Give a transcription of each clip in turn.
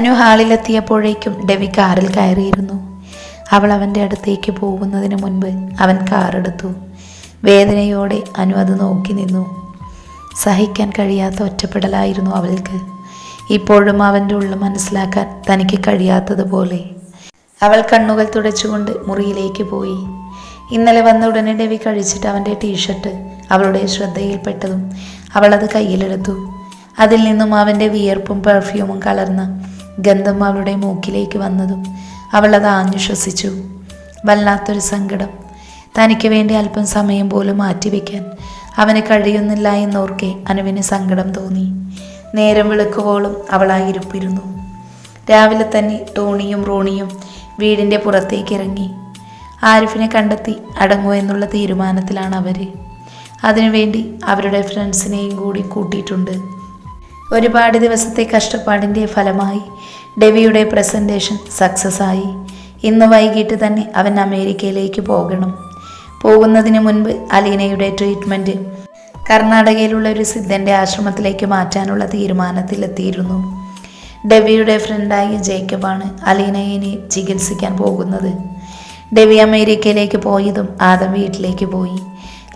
Anu ഹാളിലെത്തിയപ്പോഴേക്കും Devy കാറിൽ കയറിയിരുന്നു. അവൾ അവൻ്റെ അടുത്തേക്ക് പോകുന്നതിന് മുൻപ് അവൻ കാറെടുത്തു. വേദനയോടെ അനു അത് നോക്കി നിന്നു. സഹിക്കാൻ കഴിയാത്ത ഒറ്റപ്പെടലായിരുന്നു അവൾക്ക്. ഇപ്പോഴും അവൻ്റെ ഉള്ളിൽ മനസ്സിലാക്കാൻ തനിക്ക് കഴിയാത്തതുപോലെ. അവൾ കണ്ണുകൾ തുടച്ചുകൊണ്ട് മുറിയിലേക്ക് പോയി. ഇന്നലെ വന്ന ഉടനെ ഡെവി കഴിച്ചിട്ട് അവൻ്റെ ടീഷർട്ട് അവളുടെ ശ്രദ്ധയിൽപ്പെട്ടതും അവളത് കയ്യിലെടുത്തു. അതിൽ നിന്നും അവൻ്റെ വിയർപ്പും പെർഫ്യൂമും കലർന്ന ഗന്ധം അവളുടെ മൂക്കിലേക്ക് വന്നതും അവളത് ആഞ്ഞു ശ്വസിച്ചു. വല്ലാത്തൊരു സങ്കടം. തനിക്ക് വേണ്ടി അല്പം സമയം പോലും മാറ്റിവെക്കാൻ അവന് കഴിയുന്നില്ല എന്നോർക്കെ അനുവിന് സങ്കടം തോന്നി. നേരം വെളുക്കുവോളും അവളായിരിപ്പിരുന്നു. രാവിലെ തന്നെ ടോണിയും റോണിയും വീടിൻ്റെ പുറത്തേക്ക് ഇറങ്ങി. ആരിഫിനെ കണ്ടെത്തി അടങ്ങുമോ എന്നുള്ള തീരുമാനത്തിലാണ് അവർ. അതിനുവേണ്ടി അവരുടെ ഫ്രണ്ട്സിനെയും കൂടി കൂട്ടിയിട്ടുണ്ട്. ഒരുപാട് ദിവസത്തെ കഷ്ടപ്പാടിൻ്റെ ഫലമായി ഡെവിയുടെ പ്രസൻറ്റേഷൻ സക്സസ് ആയി. ഇന്ന് വൈകിട്ട് തന്നെ അവൻ അമേരിക്കയിലേക്ക് പോകണം. പോകുന്നതിന് മുൻപ് അലീനയുടെ ട്രീറ്റ്മെൻറ്റ് കർണാടകയിലുള്ള ഒരു സിദ്ധൻ്റെ ആശ്രമത്തിലേക്ക് മാറ്റാനുള്ള തീരുമാനത്തിലെത്തിയിരുന്നു. ഡെവിയുടെ ഫ്രണ്ടായ ജേക്കബാണ് അലീനയെ ഇനി ചികിത്സിക്കാൻ പോകുന്നത്. ഡെവി അമേരിക്കയിലേക്ക് പോയതും ആദം വീട്ടിലേക്ക് പോയി.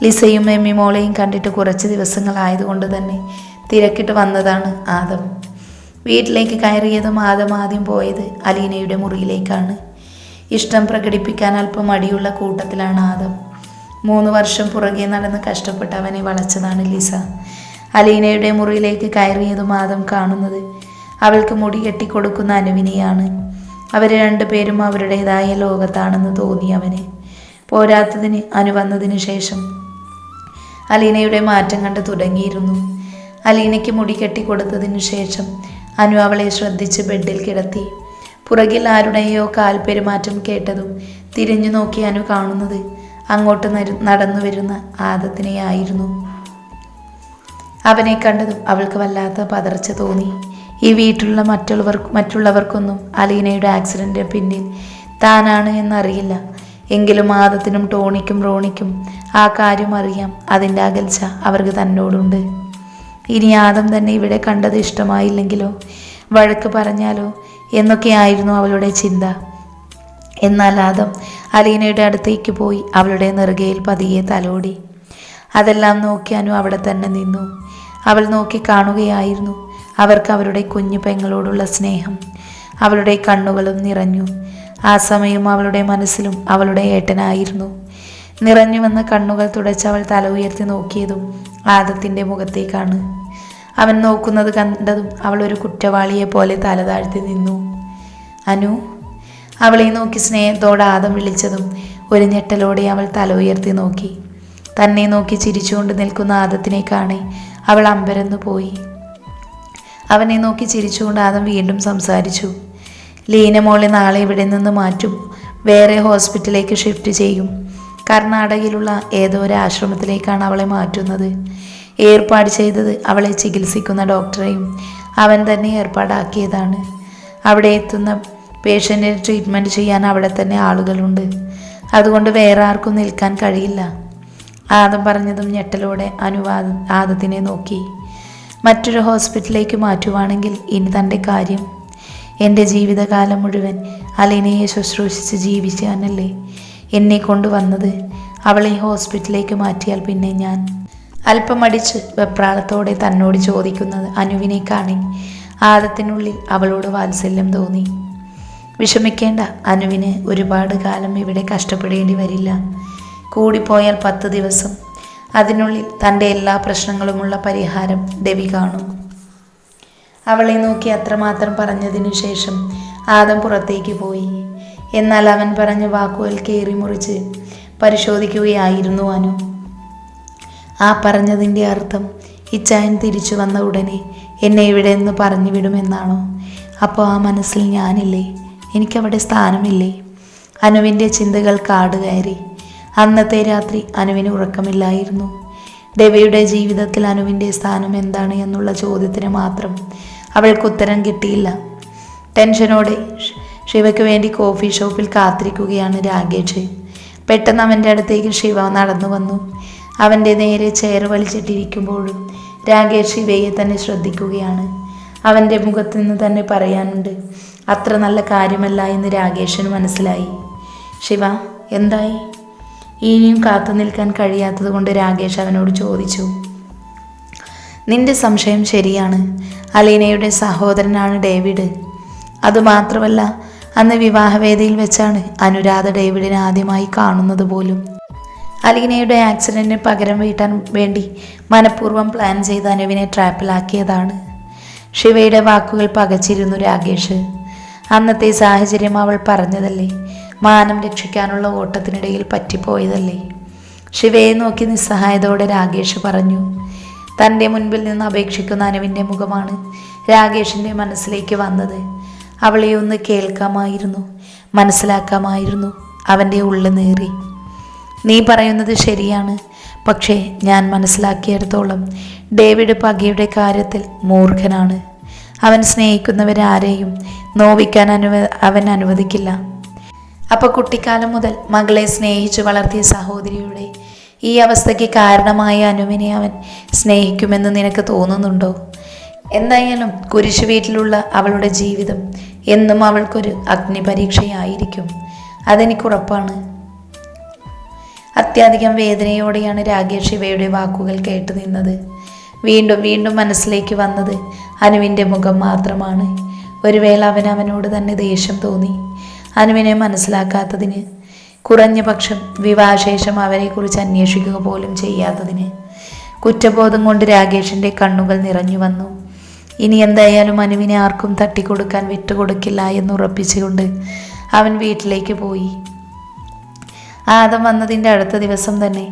ലിസയും എമ്മി മോളെയും കണ്ടിട്ട് കുറച്ച് ദിവസങ്ങളായതുകൊണ്ട് തന്നെ തിരക്കിട്ട് വന്നതാണ് ആദം. വീട്ടിലേക്ക് കയറിയതും ആദം ആദ്യം പോയത് അലീനയുടെ മുറിയിലേക്കാണ്. ഇഷ്ടം പ്രകടിപ്പിക്കാൻ അല്പം മടിയുള്ള കൂട്ടത്തിലാണ് ആദം. 3 വർഷം പുറകെ നടന്ന് കഷ്ടപ്പെട്ട് അവനെ വളച്ചതാണ് ലിസ. അലീനയുടെ മുറിയിലേക്ക് കയറിയതും ആദം കാണുന്നത് അവൾക്ക് മുടി കെട്ടിക്കൊടുക്കുന്ന അനുവിനെയാണ്. അവർ രണ്ടുപേരും അവരുടേതായ ലോകത്താണെന്ന് തോന്നി അവന്. പോരാത്തതിന് അനു വന്നതിന് ശേഷം അലീനയുടെ മാറ്റം കണ്ട് തുടങ്ങിയിരുന്നു. അലീനയ്ക്ക് മുടി കെട്ടിക്കൊടുത്തതിനു ശേഷം അനു അവളെ ശ്രദ്ധിച്ച് ബെഡിൽ കിടത്തി. പുറകിൽ ആരുടെയോ കാൽപെരുമാറ്റം കേട്ടതും തിരിഞ്ഞു നോക്കി അനു കാണുന്നത് അങ്ങോട്ട് നടന്നു വരുന്ന ആദത്തിനെയായിരുന്നു. അവനെ കണ്ടതും അവൾക്ക് വല്ലാത്ത പതർച്ച തോന്നി. ഈ വീട്ടിലുള്ള മറ്റുള്ളവർക്കൊന്നും അലീനയുടെ ആക്സിഡൻറ്റിന് പിന്നിൽ താനാണ് എന്നറിയില്ല. എങ്കിലും ആദത്തിനും ടോണിക്കും റോണിക്കും ആ കാര്യം അറിയാം. അതിൻ്റെ അകൽച്ച അവർക്ക് തന്നോടുണ്ട്. ഇനി ആദം തന്നെ ഇവിടെ കണ്ടത് ഇഷ്ടമായില്ലെങ്കിലോ, വഴക്ക് പറഞ്ഞാലോ എന്നൊക്കെയായിരുന്നു അവളുടെ ചിന്ത. എന്നാൽ ആദം അലീനയുടെ അടുത്തേക്ക് പോയി അവളുടെ നെറുകയിൽ പതിയെ തലോടി. അതെല്ലാം നോക്കിയാനു അവിടെ തന്നെ നിന്നു. അവൾ നോക്കി കാണുകയായിരുന്നു അവർക്ക് അവരുടെ കുഞ്ഞു പെങ്ങളോടുള്ള സ്നേഹം. അവളുടെ കണ്ണുകളും നിറഞ്ഞു. ആ സമയം അവളുടെ മനസ്സിലും അവളുടെ ഏട്ടനായിരുന്നു. നിറഞ്ഞു വന്ന കണ്ണുകൾ തുടച്ച് അവൾ തല ഉയർത്തി നോക്കിയതും ആദത്തിൻ്റെ മുഖത്തേക്കാണ്. അവൻ നോക്കുന്നത് കണ്ടതും അവൾ ഒരു കുറ്റവാളിയെ പോലെ തല താഴ്ത്തി നിന്നു. അനു, അവളെ നോക്കി സ്നേഹത്തോടെ ആദം വിളിച്ചതും ഒരു ഞെട്ടലോടെ അവൾ തല ഉയർത്തി നോക്കി. തന്നെ നോക്കി ചിരിച്ചുകൊണ്ട് നിൽക്കുന്ന ആദത്തിനെ കാണെ അവൾ അമ്പരന്നു പോയി. അവനെ നോക്കി ചിരിച്ചുകൊണ്ട് ആദം വീണ്ടും സംസാരിച്ചു. ലീന മോളെ നാളെ ഇവിടെ നിന്ന് മാറ്റും. വേറെ ഹോസ്പിറ്റലിലേക്ക് ഷിഫ്റ്റ് ചെയ്യും. കർണാടകയിലുള്ള ഏതോ ഒരു ആശ്രമത്തിലേക്കാണ് അവളെ മാറ്റുന്നത്. ഏർപ്പാട് ചെയ്തത് അവളെ ചികിത്സിക്കുന്ന ഡോക്ടറെയും അവൻ തന്നെ ഏർപ്പാടാക്കിയതാണ്. അവിടെ എത്തുന്ന പേഷ്യൻറ്റിനെ ട്രീറ്റ്മെൻറ്റ് ചെയ്യാൻ അവിടെ തന്നെ ആളുകളുണ്ട്. അതുകൊണ്ട് വേറെ ആർക്കും നിൽക്കാൻ കഴിയില്ല. ആദം പറഞ്ഞതും ഞെട്ടലോടെ ആദത്തിനെ നോക്കി. മറ്റൊരു ഹോസ്പിറ്റലിലേക്ക് മാറ്റുവാണെങ്കിൽ ഇനി തൻ്റെ കാര്യം. എൻ്റെ ജീവിതകാലം മുഴുവൻ അലീനയെ ശുശ്രൂഷിച്ച് ജീവിക്കാനല്ലേ എന്നെ കൊണ്ടുവന്നത്. അവളെ ഹോസ്പിറ്റലിലേക്ക് മാറ്റിയാൽ പിന്നെ ഞാൻ? അല്പം അടിച്ച് വെപ്രാളത്തോടെ തന്നോട് ചോദിക്കുന്നത് അനുവിനെ കാണി ആദത്തിനുള്ളിൽ അവളോട് വാത്സല്യം തോന്നി. വിഷമിക്കേണ്ട, അനുവിന് ഒരുപാട് കാലം ഇവിടെ കഷ്ടപ്പെടേണ്ടി വരില്ല. കൂടിപ്പോയാൽ 10 ദിവസം. അതിനുള്ളിൽ തൻ്റെ എല്ലാ പ്രശ്നങ്ങളുമുള്ള പരിഹാരം ഡെവി കാണും. അവളെ നോക്കി അത്രമാത്രം പറഞ്ഞതിനു ശേഷം ആദം പുറത്തേക്ക് പോയി. എന്നാൽ അവൻ പറഞ്ഞ വാക്കുകൾ കീറി മുറിച്ച് പരിശോധിക്കുകയായിരുന്നു അനു. ആ പറഞ്ഞതിൻ്റെ അർത്ഥം ഇച്ചായൻ തിരിച്ചു വന്ന ഉടനെ എന്നെ ഇവിടെ നിന്ന് പറഞ്ഞു വിടുമെന്നാണോ? അപ്പോൾ ആ മനസ്സിൽ ഞാനില്ലേ? എനിക്കവിടെ സ്ഥാനമില്ലേ? അനുവിൻ്റെ ചിന്തകൾ കാട് കയറി. അന്നത്തെ രാത്രി അനുവിന് ഉറക്കമില്ലായിരുന്നു. ഡെവിയുടെ ജീവിതത്തിൽ അനുവിൻ്റെ സ്ഥാനം എന്താണ് എന്നുള്ള ചോദ്യത്തിന് മാത്രം അവൾക്ക് ഉത്തരം കിട്ടിയില്ല. ടെൻഷനോടെ ശിവയ്ക്ക് വേണ്ടി കോഫി ഷോപ്പിൽ കാത്തിരിക്കുകയാണ് രാകേഷ്. പെട്ടെന്ന് അവൻ്റെ അടുത്തേക്ക് ശിവ നടന്നു വന്നു. അവൻ്റെ നേരെ ചെയർ വലിച്ചിട്ടിരിക്കുമ്പോഴും രാകേഷ് ശിവയെ തന്നെ ശ്രദ്ധിക്കുകയാണ്. അവൻ്റെ മുഖത്ത് നിന്ന് തന്നെ പറയാനുണ്ട്. അത്ര നല്ല കാര്യമല്ല എന്ന് രാകേഷിന് മനസ്സിലായി. ശിവ, എന്തായി? ഇനിയും കാത്തു നിൽക്കാൻ കഴിയാത്തത് കൊണ്ട് രാകേഷ് അവനോട് ചോദിച്ചു. നിന്റെ സംശയം ശരിയാണ്. അലീനയുടെ സഹോദരനാണ് ഡേവിഡ്. അതുമാത്രമല്ല, അന്ന് വിവാഹവേദിയിൽ വെച്ചാണ് അനുരാധ ഡേവിഡിനെ ആദ്യമായി കാണുന്നത് പോലും. അലീനയുടെ ആക്സിഡൻറ്റിന് പകരം വീട്ടാൻ വേണ്ടി മനഃപൂർവ്വം പ്ലാൻ ചെയ്ത് അനുവിനെ ട്രാപ്പിലാക്കിയതാണ്. ശിവയുടെ വാക്കുകൾ പകച്ചിരുന്നു രാകേഷ്. അന്നത്തെ സാഹചര്യം അവൾ പറഞ്ഞതല്ലേ, മാനം രക്ഷിക്കാനുള്ള ഓട്ടത്തിനിടയിൽ പറ്റിപ്പോയതല്ലേ. ശിവയെ നോക്കി നിസ്സഹായതയോടെ രാകേഷ് പറഞ്ഞു. തൻ്റെ മുൻപിൽ നിന്ന് അപേക്ഷിക്കുന്ന അനുവിൻ്റെ മുഖമാണ് രാകേഷിൻ്റെ മനസ്സിലേക്ക് വന്നത്. അവളെ ഒന്ന് കേൾക്കാമായിരുന്നു, മനസ്സിലാക്കാമായിരുന്നു. അവൻ്റെ ഉള്ളിൽ നേറി. നീ പറയുന്നത് ശരിയാണ്. പക്ഷേ ഞാൻ മനസ്സിലാക്കിയിടത്തോളം ഡേവിഡ് പകയുടെ കാര്യത്തിൽ മൂർഖനാണ്. അവൻ സ്നേഹിക്കുന്നവരാരെയും നോവിക്കാൻ അവൻ അനുവദിക്കില്ല. അപ്പോൾ കുട്ടിക്കാലം മുതൽ മകളെ സ്നേഹിച്ചു വളർത്തിയ സഹോദരിയുടെ ഈ അവസ്ഥയ്ക്ക് കാരണമായ അനുവിനെ അവൻ സ്നേഹിക്കുമെന്ന് നിനക്ക് തോന്നുന്നുണ്ടോ? എന്തായാലും കുരിശു വീട്ടിലുള്ള അവളുടെ ജീവിതം എന്നും അവൾക്കൊരു അഗ്നിപരീക്ഷയായിരിക്കും. അതെനിക്കുറപ്പാണ്. അത്യധികം വേദനയോടെയാണ് രാകേഷ് ശിവയുടെ വാക്കുകൾ കേട്ടു നിന്നത്. വീണ്ടും വീണ്ടും മനസ്സിലേക്ക് വന്നത് അനുവിൻ്റെ മുഖം മാത്രമാണ്. ഒരു വേള അവനോട് തന്നെ ദേഷ്യം തോന്നി. അനുവിനെ മനസ്സിലാക്കാത്തതിന്, കുറഞ്ഞ പക്ഷം വിവാഹശേഷം അവരെക്കുറിച്ച് അന്വേഷിക്കുക പോലും ചെയ്യാത്തതിന്. കുറ്റബോധം കൊണ്ട് രാകേഷിൻ്റെ കണ്ണുകൾ നിറഞ്ഞു വന്നു. ഇനി എന്തായാലും അനുവിനെ ആർക്കും തട്ടിക്കൊടുക്കാൻ വിട്ടുകൊടുക്കില്ല എന്നുറപ്പിച്ചുകൊണ്ട് അവൻ വീട്ടിലേക്ക് പോയി. ആദം വന്നതിൻ്റെ അടുത്ത ദിവസം തന്നെ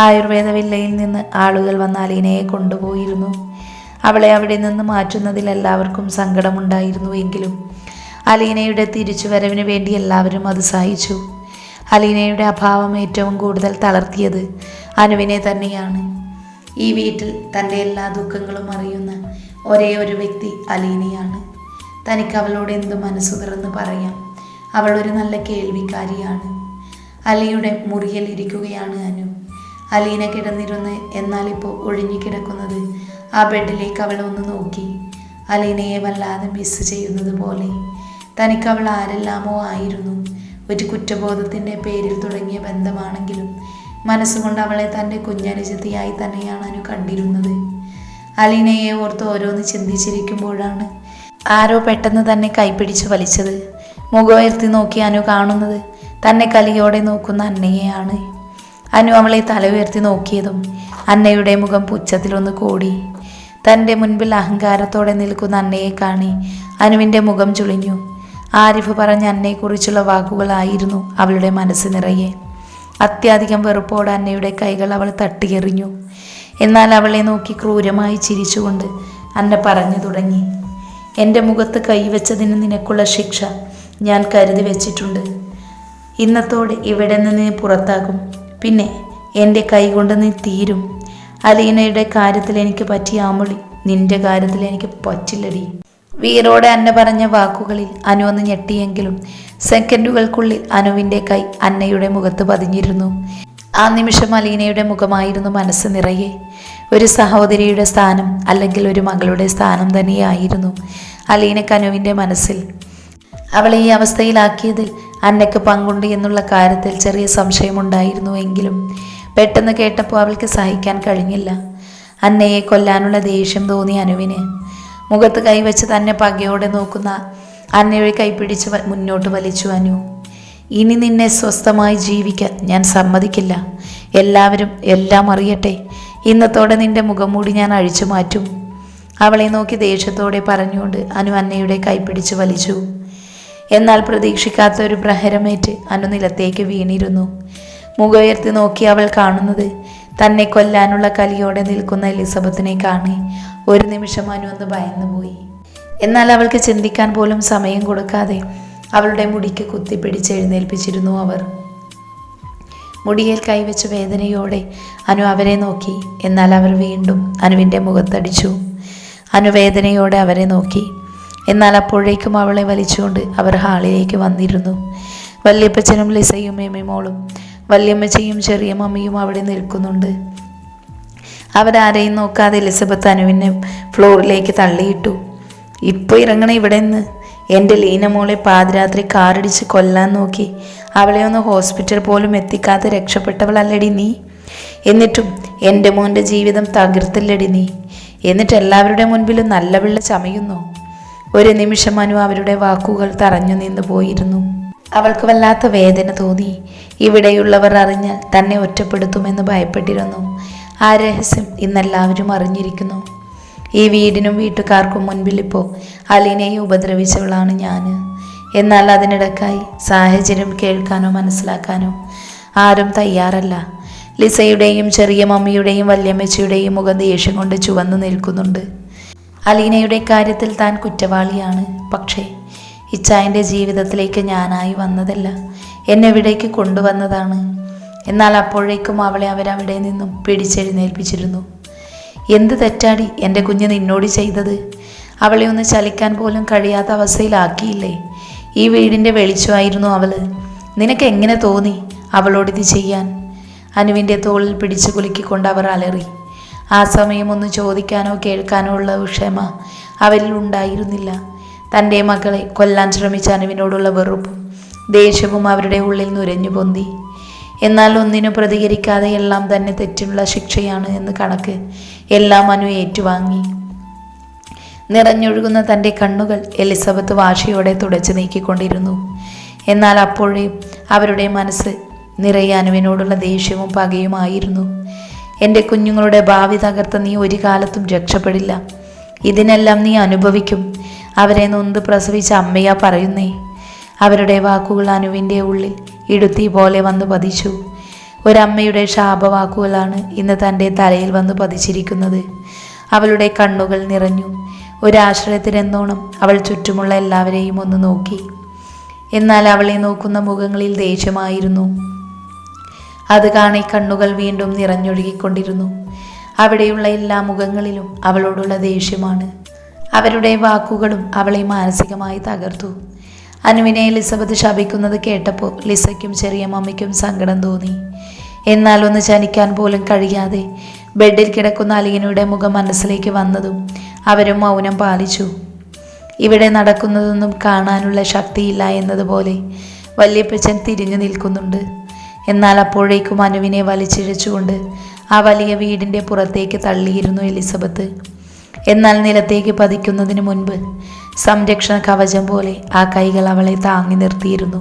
ആയുർവേദ വില്ലയിൽ നിന്ന് ആളുകൾ വന്ന് അലീനയെ കൊണ്ടുപോയിരുന്നു. അവളെ അവിടെ നിന്ന് മാറ്റുന്നതിൽ എല്ലാവർക്കും സങ്കടമുണ്ടായിരുന്നുവെങ്കിലും അലീനയുടെ തിരിച്ചുവരവിന് വേണ്ടി എല്ലാവരും അത് സഹിച്ചു. അലീനയുടെ അഭാവം ഏറ്റവും കൂടുതൽ തളർത്തിയത് അനുവിനെ തന്നെയാണ്. ഈ വീട്ടിൽ തൻ്റെ എല്ലാ ദുഃഖങ്ങളും അറിയുന്ന ഒരേ ഒരു വ്യക്തി അലീനയാണ്. തനിക്ക് അവളോട് എന്ത് മനസ്സു തുറന്ന് പറയാം. അവൾ ഒരു നല്ല കേൾവിക്കാരിയാണ്. അലിയുടെ മുറിയിൽ ഇരിക്കുകയാണ് അനു. അലീന കിടന്നിരുന്ന് എന്നാൽ ഇപ്പോൾ ഒഴിഞ്ഞു കിടക്കുന്നത് ആ ബെഡിലേക്ക് അവൾ ഒന്ന് നോക്കി. അലീനയെ വല്ലാതെ മിസ് ചെയ്യുന്നത് പോലെ. തനിക്ക് അവൾ ആരെല്ലാമോ ആയിരുന്നു. ഒരു കുറ്റബോധത്തിൻ്റെ പേരിൽ തുടങ്ങിയ ബന്ധമാണെങ്കിലും മനസ്സുകൊണ്ട് അവളെ തൻ്റെ കുഞ്ഞനുജത്തിയായി തന്നെയാണ് അനു കണ്ടിരുന്നത്. അലീനയെ ഓർത്ത് ഓരോന്ന് ചിന്തിച്ചിരിക്കുമ്പോഴാണ് ആരോ പെട്ടെന്ന് തന്നെ കൈപിടിച്ച് വലിച്ചത്. മുഖമുയർത്തി നോക്കി അനു കാണുന്നത് തന്നെ കലിയോടെ നോക്കുന്ന അന്നയെയാണ്. അനു അവളെ തല ഉയർത്തി നോക്കിയതും അന്നയുടെ മുഖം പുച്ഛത്തിലൊന്ന് കൂടി. തൻ്റെ മുൻപിൽ അഹങ്കാരത്തോടെ നിൽക്കുന്ന അന്നയെ കാണി അനുവിൻ്റെ മുഖം ചുളിഞ്ഞു. ആരിഫ് പറഞ്ഞ അന്നയെക്കുറിച്ചുള്ള വാക്കുകളായിരുന്നു അവളുടെ മനസ്സ് നിറയെ. അത്യധികം വെറുപ്പോടെ അന്നയുടെ കൈകൾ അവൾ തട്ടിയെറിഞ്ഞു. എന്നാൽ അവളെ നോക്കി ക്രൂരമായി ചിരിച്ചുകൊണ്ട് അന്ന പറഞ്ഞു തുടങ്ങി. എൻ്റെ മുഖത്ത് കൈവച്ചതിന് നിനക്കുള്ള ശിക്ഷ ഞാൻ കരുതി വെച്ചിട്ടുണ്ട്. ഇന്നത്തോടെ ഇവിടെ നിന്ന് നീ പുറത്താകും. പിന്നെ എൻ്റെ കൈകൊണ്ട് നീ തീരും. അലീനയുടെ കാര്യത്തിൽ എനിക്ക് പറ്റിയ ആമൊളി നിന്റെ കാര്യത്തിൽ എനിക്ക് പറ്റില്ലടി. വീരോടെ അന്ന പറഞ്ഞ വാക്കുകളിൽ അനു ഒന്ന് ഞെട്ടിയെങ്കിലും സെക്കൻഡുകൾക്കുള്ളിൽ അനുവിൻ്റെ കൈ അന്നയുടെ മുഖത്ത് പതിഞ്ഞിരുന്നു. ആ നിമിഷം അലീനയുടെ മുഖമായിരുന്നു മനസ്സ് നിറയെ. ഒരു സഹോദരിയുടെ സ്ഥാനം അല്ലെങ്കിൽ ഒരു മകളുടെ സ്ഥാനം തന്നെയായിരുന്നു അലീനക്ക് അനുവിൻ്റെ മനസ്സിൽ. അവളെ ഈ അവസ്ഥയിലാക്കിയതിൽ അന്നയ്ക്ക് പങ്കുണ്ട് എന്നുള്ള കാര്യത്തിൽ ചെറിയ സംശയമുണ്ടായിരുന്നുവെങ്കിലും പെട്ടെന്ന് കേട്ടപ്പോൾ അവൾക്ക് സഹിക്കാൻ കഴിഞ്ഞില്ല. അന്നയെ കൊല്ലാനുള്ള ദേഷ്യം തോന്നി അനുവിന്. മുഖത്ത് കൈവച്ച് തന്നെ പകയോടെ നോക്കുന്ന അന്നയുടെ കൈപിടിച്ച് മുന്നോട്ട് വലിച്ചു അനു. ഇനി നിന്നെ സ്വസ്ഥമായി ജീവിക്കാൻ ഞാൻ സമ്മതിക്കില്ല. എല്ലാവരും എല്ലാം അറിയട്ടെ. ഇന്നത്തോടെ നിന്റെ മുഖം മൂടി ഞാൻ അഴിച്ചു മാറ്റും. അവളെ നോക്കി ദേഷ്യത്തോടെ പറഞ്ഞുകൊണ്ട് അനു അന്നയുടെ കൈപിടിച്ച് വലിച്ചു. എന്നാൽ പ്രതീക്ഷിക്കാത്ത ഒരു പ്രഹരമേറ്റ് അനു നിലത്തേക്ക് വീണിരുന്നു. മുഖമുയർത്തി നോക്കി അവൾ കാണുന്നത് തന്നെ കൊല്ലാനുള്ള കലിയോടെ നിൽക്കുന്ന എലിസബത്തിനെ കാണി ഒരു നിമിഷം അനു ഒന്ന് ഭയന്നുപോയി. എന്നാൽ അവൾക്ക് ചിന്തിക്കാൻ പോലും സമയം കൊടുക്കാതെ അവളുടെ മുടിക്ക് കുത്തിപ്പിടിച്ച് എഴുന്നേൽപ്പിച്ചിരുന്നു അവർ. മുടിയിൽ കൈവച്ച് വേദനയോടെ അനു അവരെ നോക്കി. എന്നാൽ അവർ വീണ്ടും അനുവിൻ്റെ മുഖത്തടിച്ചു. അനു വേദനയോടെ അവരെ നോക്കി. എന്നാൽ അപ്പോഴേക്കും അവളെ വലിച്ചുകൊണ്ട് അവർ ഹാളിലേക്ക് വന്നിരുന്നു. വല്യപ്പച്ചനും ലിസയും എമ്മിമോളും വല്യമ്മച്ചയും ചെറിയ മമ്മിയും അവിടെ നിൽക്കുന്നുണ്ട്. അവരാരെയും നോക്കാതെ എലിസബത്ത് അനുവിനെ ഫ്ലോറിലേക്ക് തള്ളിയിട്ടു. ഇപ്പോൾ ഇറങ്ങണ ഇവിടെ നിന്ന്. എൻ്റെ ലീനമോളെ പാതിരാത്രി കാറിടിച്ച് കൊല്ലാൻ നോക്കി അവളെ ഒന്ന് ഹോസ്പിറ്റൽ പോലും എത്തിക്കാതെ രക്ഷപ്പെട്ടവളല്ലടി നീ. എന്നിട്ടും എൻ്റെ മോൻ്റെ ജീവിതം തകർത്തില്ലടി നീ. എന്നിട്ട് എല്ലാവരുടെ മുൻപിലും നല്ല പിള്ള ചമയുന്നു. ഒരു നിമിഷം മനു അവരുടെ വാക്കുകൾ തറഞ്ഞു നിന്ന് പോയിരുന്നു. അവൾക്ക് വല്ലാത്ത വേദന തോന്നി. ഇവിടെയുള്ളവർ അറിഞ്ഞാൽ തന്നെ ഒറ്റപ്പെടുത്തുമെന്ന് ഭയപ്പെട്ടിരുന്നു. ആ രഹസ്യം ഇന്നെല്ലാവരും അറിഞ്ഞിരിക്കുന്നു. ഈ വീടിനും വീട്ടുകാർക്കും മുൻപിൽ ഇപ്പോൾ അലീനയെ ഉപദ്രവിച്ചവളാണ് ഞാൻ. എന്നാൽ അതിനിടക്കായി സാഹചര്യം കേൾക്കാനോ മനസ്സിലാക്കാനോ ആരും തയ്യാറല്ല. ലിസയുടെയും ചെറിയ മമ്മിയുടെയും വല്യമ്മച്ചിയുടെയും മുഖം ദേഷ്യം കൊണ്ട് ചുവന്നു നിൽക്കുന്നുണ്ട്. അലീനയുടെ കാര്യത്തിൽ താൻ കുറ്റവാളിയാണ്. പക്ഷേ ഇച്ചായൻ്റെ ജീവിതത്തിലേക്ക് ഞാനായി വന്നതല്ല, എന്നെ ഇവിടേക്ക് കൊണ്ടുവന്നതാണ്. എന്നാൽ അപ്പോഴേക്കും അവളെ അവരവിടെ നിന്നും പിടിച്ചെഴുന്നേൽപ്പിച്ചിരുന്നു. എന്ത് തെറ്റാടി എൻ്റെ കുഞ്ഞ് നിന്നോട് ചെയ്തത്? അവളെ ഒന്ന് ചലിക്കാൻ പോലും കഴിയാത്ത അവസ്ഥയിലാക്കിയില്ലേ? ഈ വീടിൻ്റെ വെളിച്ചമായിരുന്നു അവൾ. നിനക്ക് എങ്ങനെ തോന്നി അവളോടിത് ചെയ്യാൻ? അനുവിൻ്റെ തോളിൽ പിടിച്ചു കുലുക്കിക്കൊണ്ട് അവർ അലറി. ആ സമയം ഒന്ന് ചോദിക്കാനോ കേൾക്കാനോ ഉള്ള ക്ഷമ അവരിൽ ഉണ്ടായിരുന്നില്ല. തൻ്റെ മകളെ കൊല്ലാൻ ശ്രമിച്ച അനുവിനോടുള്ള വെറുപ്പും ദേഷ്യവും അവരുടെ ഉള്ളിൽ നുരഞ്ഞു പൊന്തി. എന്നാൽ ഒന്നിനും പ്രതികരിക്കാതെ എല്ലാം തന്നെ തെറ്റിനുള്ള ശിക്ഷയാണ് എന്ന് കണക്ക് എല്ലാം അനു ഏറ്റുവാങ്ങി. നിറഞ്ഞൊഴുകുന്ന തൻ്റെ കണ്ണുകൾ എലിസബത്ത് വാശിയോടെ തുടച്ചു നീക്കിക്കൊണ്ടിരുന്നു. എന്നാൽ അപ്പോഴേ അവരുടെ മനസ്സ് നിറയെ അനുവിനോടുള്ള ദേഷ്യവും പകയുമായിരുന്നു. എൻ്റെ കുഞ്ഞുങ്ങളുടെ ഭാവി തകർത്ത് നീ ഒരു കാലത്തും രക്ഷപ്പെടില്ല. ഇതിനെല്ലാം നീ അനുഭവിക്കും. അവരെ നൊന്ത് പ്രസവിച്ച അമ്മയാ പറയുന്നേ. അവരുടെ വാക്കുകൾ അനുവിൻ്റെ ഉള്ളിൽ ഇടുത്തി പോലെ വന്ന് പതിച്ചു. ഒരമ്മയുടെ ശാപവാക്കുകളാണ് ഇന്ന് തൻ്റെ തലയിൽ വന്ന് പതിച്ചിരിക്കുന്നത്. അവളുടെ കണ്ണുകൾ നിറഞ്ഞു. ഒരാശ്രയത്തിനെന്നോണം അവൾ ചുറ്റുമുള്ള എല്ലാവരെയും ഒന്ന് നോക്കി. എന്നാൽ അവളെ നോക്കുന്ന മുഖങ്ങളിൽ ദേഷ്യമായിരുന്നു. അത് കാണി കണ്ണുകൾ വീണ്ടും നിറഞ്ഞൊഴുകിക്കൊണ്ടിരുന്നു. അവിടെയുള്ള എല്ലാ മുഖങ്ങളിലും അവളോടുള്ള ദേഷ്യമാണ്. അവരുടെ വാക്കുകളും അവളെ മാനസികമായി തകർത്തു. അനുവിനെ എലിസബത്ത് ശപിക്കുന്നത് കേട്ടപ്പോൾ ലിസയ്ക്കും ചെറിയ മമ്മിക്കും സങ്കടം തോന്നി. എന്നാൽ ഒന്ന് ചലിക്കാൻ പോലും കഴിയാതെ ബെഡിൽ കിടക്കുന്ന അലീനയുടെ മുഖം മനസ്സിലേക്ക് വന്നതും അവരും മൗനം പാലിച്ചു. ഇവിടെ നടക്കുന്നതൊന്നും കാണാനുള്ള ശക്തിയില്ല എന്നതുപോലെ വല്യപ്പച്ചൻ തിരിഞ്ഞു നിൽക്കുന്നുണ്ട്. എന്നാൽ അപ്പോഴേക്കും അനുവിനെ വലിച്ചിഴച്ചുകൊണ്ട് ആ വലിയ വീടിൻ്റെ പുറത്തേക്ക് തള്ളിയിരുന്നു എലിസബത്ത്. എന്നാൽ നിലത്തേക്ക് പതിക്കുന്നതിന് മുൻപ് സംരക്ഷണ കവചം പോലെ ആ കൈകൾ അവളെ താങ്ങി നിർത്തിയിരുന്നു.